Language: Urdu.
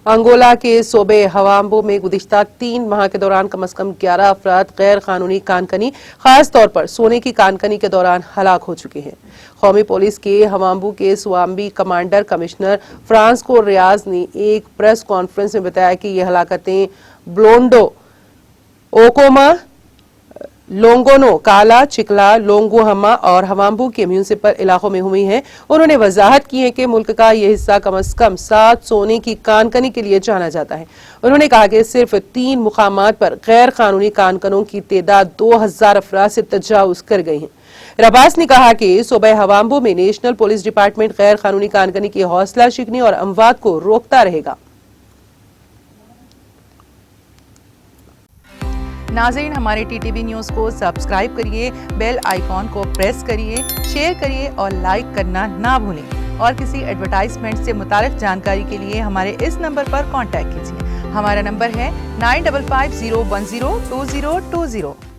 انگولا کے صوبے ہوامبو میں گزشتہ 3 ماہ کے دوران کم از کم 11 افراد غیر قانونی کانکنی خاص طور پر سونے کی کانکنی کے دوران ہلاک ہو چکے ہیں۔ قومی پولیس کے ہوامبو کے سوامبی کمانڈر کمشنر فرانسکو ریاض نے ایک پریس کانفرنس میں بتایا کہ یہ ہلاکتیں بلونڈو، اوکوما، لونگونو، کالا، چکلا، لونگوہما اور ہوامبو کے میونسپل علاقوں میں ہوئی ہیں۔ انہوں نے وضاحت کی ہے کہ ملک کا یہ حصہ کم از کم 7 سونے کی کانکنی کے لیے جانا جاتا ہے۔ انہوں نے کہا کہ صرف 3 مقامات پر غیر قانونی کانکنوں کی تعداد 2000 افراد سے تجاوز کر گئی ہیں۔ رباس نے کہا کہ صوبہ ہوامبو میں نیشنل پولیس ڈپارٹمنٹ غیر قانونی کانکنی کی حوصلہ شکنی اور اموات کو روکتا رہے گا۔ ناظرین، ہمارے ٹی ٹی وی نیوز کو سبسکرائب کریے، بیل آئیکن کو پریس کریے، شیئر کریے اور لائک کرنا نہ بھولیں۔ اور کسی ایڈورٹائزمنٹ سے متعلق جانکاری کے لیے ہمارے اس نمبر پر کانٹیکٹ کیجیے۔ ہمارا نمبر ہے 9550102020۔